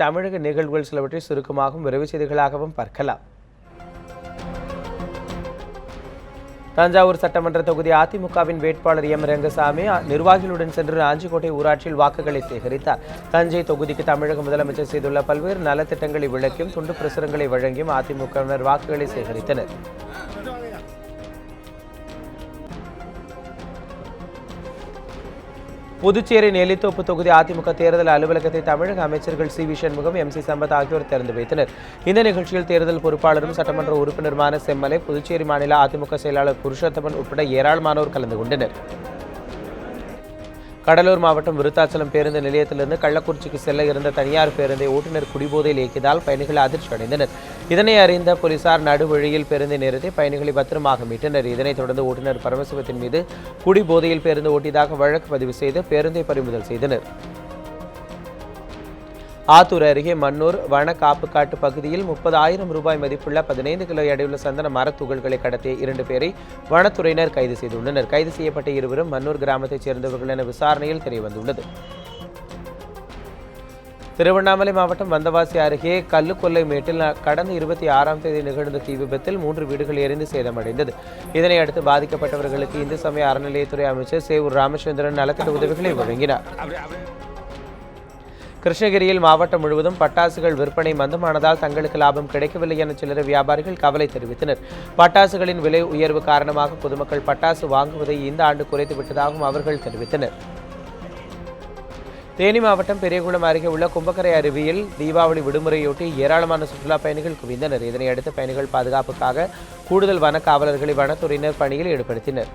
தமிழக நிகழ்வுகள் சிலவற்றை சுருக்கமாகவும் விரைவு செய்திகளாகவும் பார்க்கலாம். தஞ்சாவூர் சட்டமன்ற தொகுதி அதிமுகவின் வேட்பாளர் எம் ரங்கசாமி நிர்வாகிகளுடன் சென்று ஆஞ்சிக்கோட்டை ஊராட்சியில் வாக்குகளை சேகரித்தார். தஞ்சை தொகுதிக்கு தமிழக முதலமைச்சர் செய்துள்ள பல்வேறு நலத்திட்டங்களை விளக்கியும் துண்டு பிரசுரங்களை வழங்கியும் அதிமுகவினர் வாக்குகளை சேகரித்தனர். புதுச்சேரி நெல்லித்தோப்பு தொகுதி அதிமுக தேர்தல் அலுவலகத்தை தமிழக அமைச்சர்கள் C V Shanmugam, M C Sampath ஆகியோர் திறந்து வைத்தனர். இந்த நிகழ்ச்சியில் தேர்தல் பொறுப்பாளரும் சட்டமன்ற உறுப்பினருமான செம்மலை, புதுச்சேரி மாநில அதிமுக செயலாளர் புருஷோத்தமன் உட்பட ஏராளமானோர் கலந்து கொண்டனர். கடலூர் மாவட்டம் விருத்தாச்சலம் பேருந்து நிலையத்திலிருந்து கள்ளக்குறிச்சிக்கு செல்ல இருந்த தனியார் பேருந்தை ஓட்டுநர் குடிபோதையில் இயக்கியதால் பயணிகள் அதிர்ச்சி அடைந்தனர். இதனை அறிந்த போலீசார் நடுவழியில் பேருந்தை நிறுத்தி பயணிகளை பத்திரமாக மீட்டனர். இதனைத் தொடர்ந்து ஓட்டுநர் பரமசிவத்தின் மீது குடிபோதையில் பேருந்து ஓட்டியதாக வழக்கு பதிவு செய்து பேருந்தை பறிமுதல் செய்தனர். ஆத்தூர் அருகே மன்னூர் வன காப்புக்காட்டு பகுதியில் 30,000 ரூபாய் மதிப்புள்ள 15 கிலோ எடையுள்ள சந்தன மரத்துகள்களை கடத்திய 2 பேரை வனத்துறையினர் கைது செய்துள்ளனர். கைது செய்யப்பட்ட இருவரும் மன்னூர் கிராமத்தைச் சேர்ந்தவர்கள் என விசாரணையில் தெரியவந்துள்ளது. திருவண்ணாமலை மாவட்டம் வந்தவாசி அருகே கல்லுக்கொல்லை மேட்டில் கடந்த 26ஆம் தேதி நிகழ்ந்த தீ விபத்தில் 3 வீடுகள் எரிந்து சேதமடைந்தது. இதனையடுத்து பாதிக்கப்பட்டவர்களுக்கு இந்து சமய அறநிலையத்துறை அமைச்சர் சேவூர் ராமச்சந்திரன் நலத்திட்ட உதவிகளை வழங்கினார். கிருஷ்ணகிரியில் மாவட்டம் முழுவதும் பட்டாசுகள் விற்பனை மந்தமானதால் தங்களுக்கு லாபம் கிடைக்கவில்லை என சில்லறை வியாபாரிகள் கவலை தெரிவித்தனர். பட்டாசுகளின் விலை உயர்வு காரணமாக பொதுமக்கள் பட்டாசு வாங்குவதை இந்த ஆண்டு குறைத்துவிட்டதாகவும் அவர்கள் தெரிவித்தனர். தேனி மாவட்டம் பெரியகுளம் அருகே உள்ள கும்பக்கரை அருவியில் தீபாவளி விடுமுறையொட்டி ஏராளமான சுற்றுலா பயணிகள் குவிந்தனர். இதனையடுத்து பயணிகள் பாதுகாப்புக்காக கூடுதல் வன காவலர்களை வனத்துறையினர் பணியில் ஈடுபடுத்தினர்.